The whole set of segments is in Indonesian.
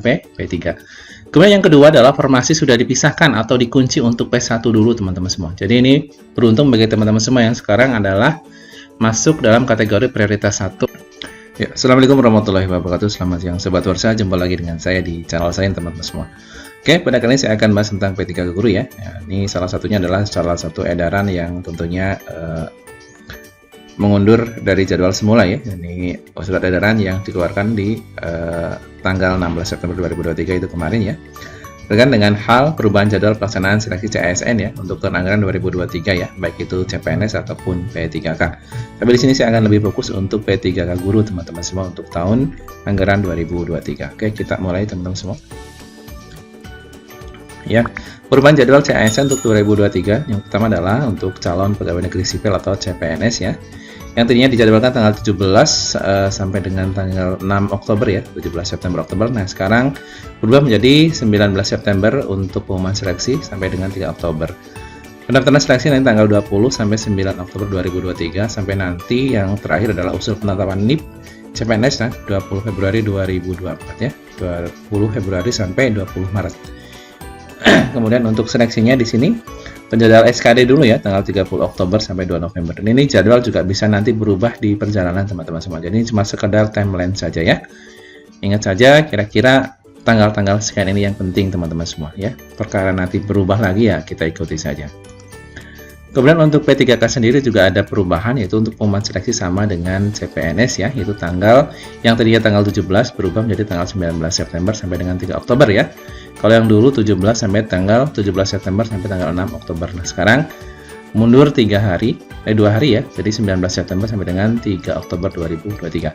P3. Kemudian yang kedua adalah formasi sudah dipisahkan atau dikunci untuk P1 dulu teman-teman semua. Jadi ini beruntung bagi teman-teman semua yang sekarang adalah masuk dalam kategori prioritas 1. Ya, Assalamualaikum warahmatullahi wabarakatuh. Selamat siang Sobat Warsa, jumpa lagi dengan saya di channel saya teman-teman semua. Oke, pada kali ini saya akan bahas tentang P3K Guru ya. Ini salah satunya adalah salah satu edaran yang tentunya mengundur dari jadwal semula ya. Ini surat edaran yang dikeluarkan di tanggal 16 September 2023 itu kemarin ya. Dengan hal perubahan jadwal pelaksanaan seleksi CASN ya untuk tahun anggaran 2023 ya, baik itu CPNS ataupun P3K. Tapi di sini saya akan lebih fokus untuk P3K Guru teman-teman semua untuk tahun anggaran 2023. Oke, kita mulai teman-teman semua. Ya, perubahan jadwal CASN untuk 2023 yang pertama adalah untuk calon pegawai negeri sipil atau CPNS ya, yang tadinya dijadwalkan tanggal 17 sampai dengan tanggal 6 Oktober ya, 17 September Oktober. Nah, sekarang berubah menjadi 19 September untuk pengumuman seleksi sampai dengan 3 Oktober. Pendaftaran seleksi nanti tanggal 20 sampai 9 Oktober 2023 sampai nanti yang terakhir adalah usul penetapan NIP CPNS nah, 20 Februari 2024 ya, 20 Februari sampai 20 Maret. Kemudian untuk seleksinya di sini penjadwal SKD dulu ya, tanggal 30 Oktober sampai 2 November. Dan ini jadwal juga bisa nanti berubah di perjalanan teman-teman semua. Jadi ini cuma sekedar timeline saja ya. Ingat saja kira-kira tanggal-tanggal sekian ini yang penting teman-teman semua ya. Perkara nanti berubah lagi ya kita ikuti saja. Kemudian untuk P3K sendiri juga ada perubahan, yaitu untuk pengumuman seleksi sama dengan CPNS ya, yaitu tanggal yang tadinya tanggal 17 berubah menjadi tanggal 19 September sampai dengan 3 Oktober ya. Kalau yang dulu 17 sampai tanggal 17 September sampai tanggal 6 Oktober. Nah, sekarang mundur 2 hari ya, jadi 19 September sampai dengan 3 Oktober 2023.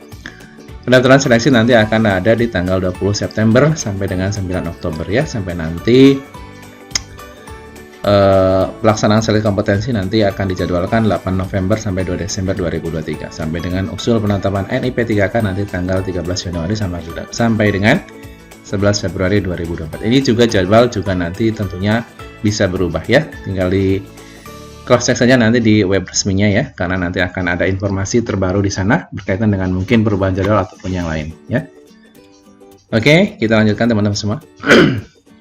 Pendaftaran seleksi nanti akan ada di tanggal 20 September sampai dengan 9 Oktober ya, sampai nanti pelaksanaan seleksi kompetensi nanti akan dijadwalkan 8 November sampai 2 Desember 2023 sampai dengan usul penetapan NIP3K nanti tanggal 13 Januari sampai dengan 11 Februari 2024. Ini juga jadwal juga nanti tentunya bisa berubah ya, tinggal di cross check saja nanti di web resminya ya, karena nanti akan ada informasi terbaru di sana berkaitan dengan mungkin perubahan jadwal ataupun yang lain ya. Oke, kita lanjutkan teman-teman semua.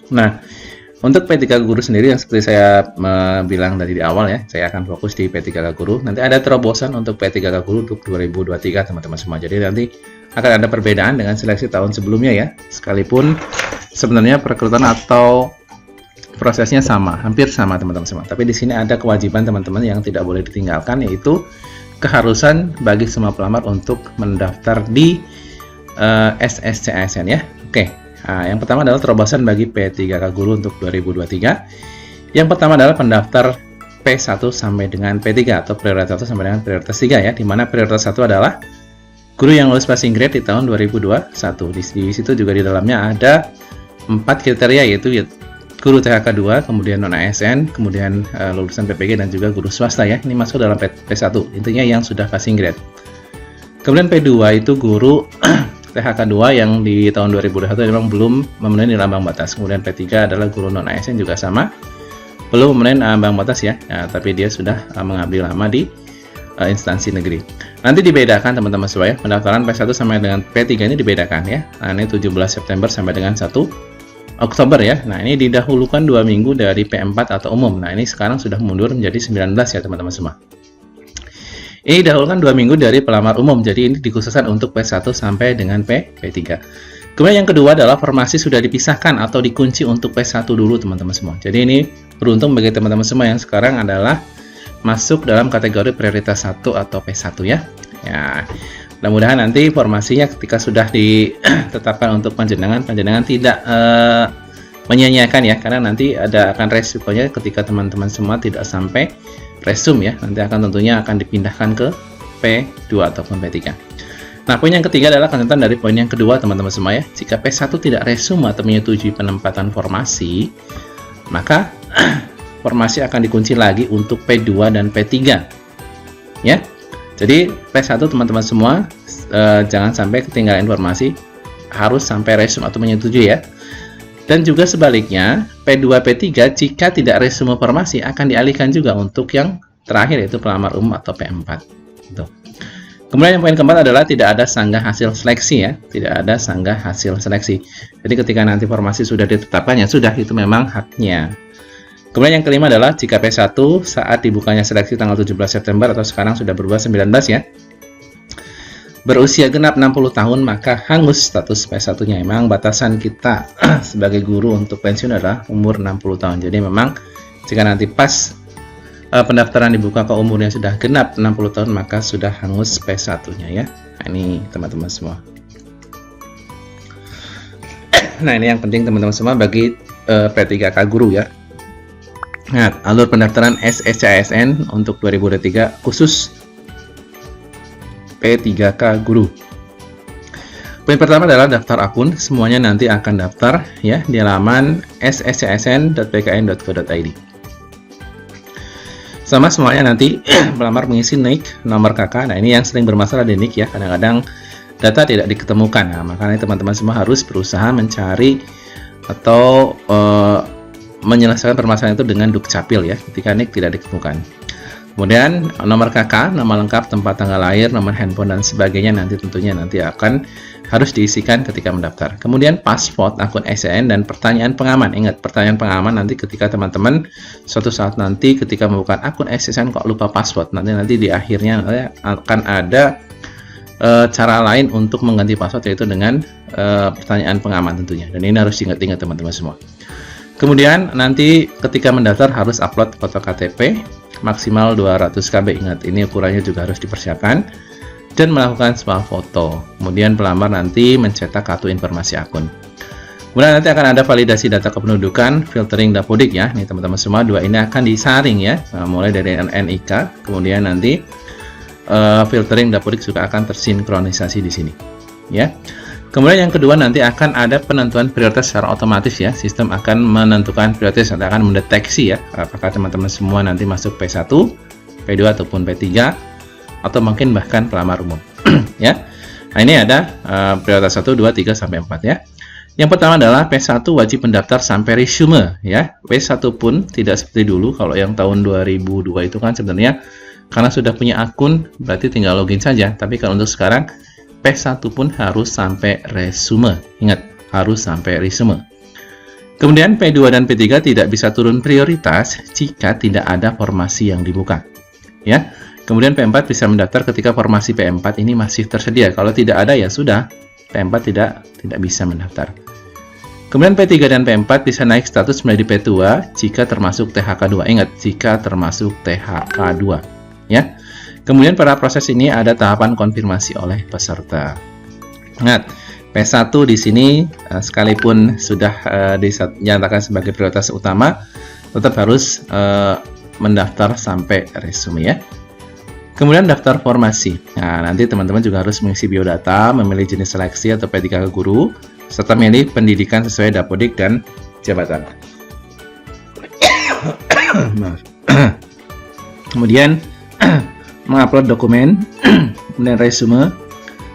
Nah, untuk P3K Guru sendiri yang seperti saya bilang tadi di awal ya, saya akan fokus di P3K Guru. Nanti ada terobosan untuk P3K Guru untuk 2023 teman-teman semua. Jadi nanti akan ada perbedaan dengan seleksi tahun sebelumnya ya. Sekalipun sebenarnya perekrutan atau prosesnya sama, hampir sama teman-teman semua. Tapi di sini ada kewajiban teman-teman yang tidak boleh ditinggalkan, yaitu keharusan bagi semua pelamar untuk mendaftar di SSCASN ya. Oke. Nah, yang pertama adalah terobosan bagi P3K Guru untuk 2023. Yang pertama adalah pendaftar P1 sampai dengan P3 atau prioritas 1 sampai dengan prioritas 3 ya, di mana prioritas 1 adalah guru yang lulus passing grade di tahun 2021. Di situ juga di dalamnya ada 4 kriteria, yaitu guru THK 2, kemudian non ASN, kemudian lulusan PPG dan juga guru swasta ya. Ini masuk dalam P1, intinya yang sudah passing grade. Kemudian P2 itu guru THK 2 yang di tahun 2021 memang belum memenuhi nilai ambang batas. Kemudian P3 adalah guru non ASN juga sama, belum memenuhi ambang batas ya, tapi dia sudah mengabdi lama di instansi negeri. Nanti dibedakan teman-teman semua ya, pendaftaran P1 sampai dengan P3 ini dibedakan ya. Nah, ini 17 September sampai dengan 1 Oktober ya. Nah, ini didahulukan 2 minggu dari P4 atau umum. Nah, ini sekarang sudah mundur menjadi 19 ya teman-teman semua. Ini didahulukan 2 minggu dari pelamar umum, jadi ini dikhususkan untuk P1 sampai dengan P3. Kemudian yang kedua adalah formasi sudah dipisahkan atau dikunci untuk P1 dulu teman-teman semua. Jadi ini beruntung bagi teman-teman semua yang sekarang adalah masuk dalam kategori prioritas 1 atau P1 ya. Ya, mudah-mudahan nanti formasinya ketika sudah ditetapkan untuk panjenengan tidak menyia-nyiakan ya, karena nanti akan resikonya ketika teman-teman semua tidak sampai resume ya, nanti akan tentunya akan dipindahkan ke P2 ataupun P3. Nah, poin yang ketiga adalah lanjutan dari poin yang kedua teman-teman semua ya. Jika P1 tidak resume atau menyetujui penempatan formasi, maka formasi akan dikunci lagi untuk P2 dan P3 ya. Jadi P1 teman-teman semua jangan sampai ketinggalan informasi, harus sampai resume atau menyetujui ya. Dan juga sebaliknya, P2, P3 jika tidak resume formasi akan dialihkan juga untuk yang terakhir, yaitu pelamar umum atau P4. Tuh. Kemudian yang poin keempat adalah tidak ada sanggah hasil seleksi ya, tidak ada sanggah hasil seleksi. Jadi ketika nanti formasi sudah ditetapkan ya sudah, itu memang haknya. Kemudian yang kelima adalah jika P1 saat dibukanya seleksi tanggal 17 September atau sekarang sudah berubah 19 ya, berusia genap 60 tahun maka hangus status P1-nya. Memang batasan kita sebagai guru untuk pensiun adalah umur 60 tahun. Jadi memang jika nanti pas pendaftaran dibuka ke umur yang sudah genap 60 tahun maka sudah hangus P1-nya ya. Nah, ini teman-teman semua. Nah, ini yang penting teman-teman semua bagi P3K guru ya. Nah, alur pendaftaran SSCASN untuk 2023 khusus P3K guru. Poin pertama adalah daftar akun. Semuanya nanti akan daftar ya di laman sscsn.pkn.go.id. Sama semuanya nanti pelamar mengisi NIK, nomor KK. Nah, ini yang sering bermasalah di NIK ya. Kadang-kadang data tidak diketemukan. Nah, makanya teman-teman semua harus berusaha mencari atau menyelesaikan permasalahan itu dengan Dukcapil ya, ketika NIK tidak diketemukan. Kemudian nomor KK, nama lengkap, tempat tanggal lahir, nomor handphone dan sebagainya nanti tentunya nanti akan harus diisikan ketika mendaftar. Kemudian password akun SCN dan pertanyaan pengaman. Ingat, pertanyaan pengaman nanti ketika teman-teman suatu saat nanti ketika membuka akun SCN kok lupa password, nanti di akhirnya akan ada cara lain untuk mengganti password, yaitu dengan pertanyaan pengaman tentunya. Dan ini harus diingat-ingat teman-teman semua. Kemudian nanti ketika mendaftar harus upload foto KTP maksimal 200 KB. Ingat, ini ukurannya juga harus dipersiapkan, dan melakukan sebuah foto. Kemudian pelamar nanti mencetak kartu informasi akun. Kemudian nanti akan ada validasi data kependudukan, filtering Dapodik ya. Nih teman-teman semua, dua ini akan disaring ya, mulai dari NIK. Kemudian nanti filtering Dapodik juga akan tersinkronisasi di sini ya. Kemudian yang kedua nanti akan ada penentuan prioritas secara otomatis ya. Sistem akan menentukan prioritas atau akan mendeteksi ya apakah teman-teman semua nanti masuk P1, P2 ataupun P3 atau mungkin bahkan pelamar umum ya. Nah, ini ada prioritas 1, 2, 3 sampai 4 ya. Yang pertama adalah P1 wajib mendaftar sampai resume ya. P1 pun tidak seperti dulu. Kalau yang tahun 2002 itu kan sebenarnya karena sudah punya akun berarti tinggal login saja. Tapi kalau untuk sekarang P1 pun harus sampai resume. Ingat, harus sampai resume. Kemudian P2 dan P3 tidak bisa turun prioritas jika tidak ada formasi yang dibuka. Ya. Kemudian P4 bisa mendaftar ketika formasi P4 ini masih tersedia. Kalau tidak ada ya sudah, P4 tidak bisa mendaftar. Kemudian P3 dan P4 bisa naik status menjadi P2 jika termasuk THK2. Ingat, jika termasuk THK2. Ya. Kemudian pada proses ini ada tahapan konfirmasi oleh peserta. Ingat, P1 di sini sekalipun sudah dinyatakan sebagai prioritas utama, tetap harus mendaftar sampai resume ya. Kemudian daftar formasi. Nah, nanti teman-teman juga harus mengisi biodata, memilih jenis seleksi atau P3K guru, serta memilih pendidikan sesuai Dapodik dan jabatan. Kemudian mengupload dokumen, kemudian resume,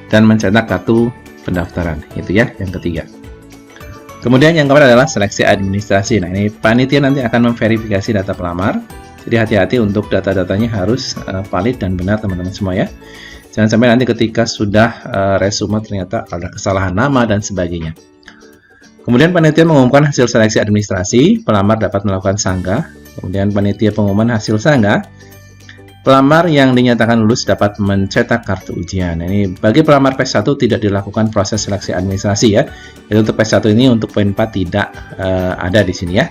dan mencetak kartu pendaftaran. Itu ya, yang ketiga. Kemudian yang keempat adalah seleksi administrasi. Nah, ini panitia nanti akan memverifikasi data pelamar. Jadi hati-hati untuk data-datanya harus valid dan benar teman-teman semua ya. Jangan sampai nanti ketika sudah resume ternyata ada kesalahan nama dan sebagainya. Kemudian panitia mengumumkan hasil seleksi administrasi, pelamar dapat melakukan sanggah. Kemudian panitia pengumuman hasil sanggah, pelamar yang dinyatakan lulus dapat mencetak kartu ujian. Nah, ini bagi pelamar P1 tidak dilakukan proses seleksi administrasi ya. Jadi untuk P1 ini untuk poin 4 tidak ada di sini ya.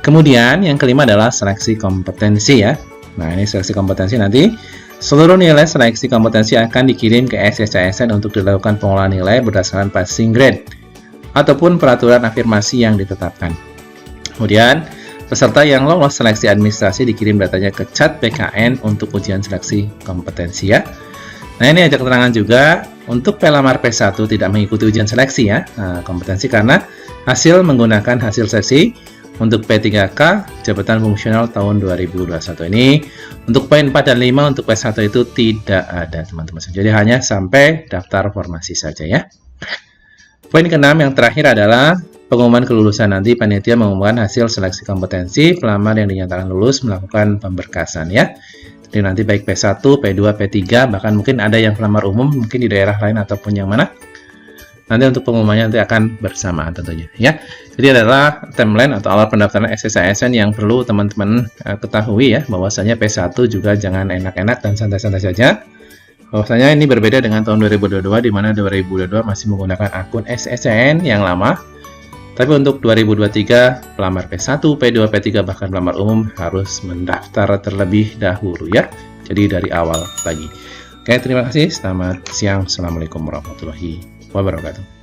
Kemudian yang kelima adalah seleksi kompetensi ya. Nah, ini seleksi kompetensi nanti seluruh nilai seleksi kompetensi akan dikirim ke SSCASN untuk dilakukan pengolahan nilai berdasarkan passing grade ataupun peraturan afirmasi yang ditetapkan. Kemudian peserta yang lolos seleksi administrasi dikirim datanya ke chat PKN untuk ujian seleksi kompetensi ya. Nah, ini ada keterangan juga untuk pelamar P1 tidak mengikuti ujian seleksi ya, kompetensi karena hasil menggunakan hasil seleksi untuk P3K jabatan fungsional tahun 2021 ini. Untuk poin 4 dan 5 untuk P1 itu tidak ada teman-teman. Jadi hanya sampai daftar formasi saja ya. Poin ke-6 yang terakhir adalah pengumuman kelulusan. Nanti panitia mengumumkan hasil seleksi kompetensi, pelamar yang dinyatakan lulus melakukan pemberkasan ya. Jadi nanti baik P1, P2, P3, bahkan mungkin ada yang pelamar umum mungkin di daerah lain ataupun yang mana. Nanti untuk pengumumannya nanti akan bersamaan tentunya ya. Jadi adalah timeline atau awal pendaftaran SSASN yang perlu teman-teman ketahui ya, bahwasanya P1 juga jangan enak-enak dan santai-santai saja. Bahwasanya ini berbeda dengan tahun 2022 di mana 2022 masih menggunakan akun SSN yang lama. Tapi untuk 2023 pelamar P1, P2, P3 bahkan pelamar umum harus mendaftar terlebih dahulu ya. Jadi dari awal lagi. Oke, terima kasih. Selamat siang. Assalamualaikum warahmatullahi wabarakatuh.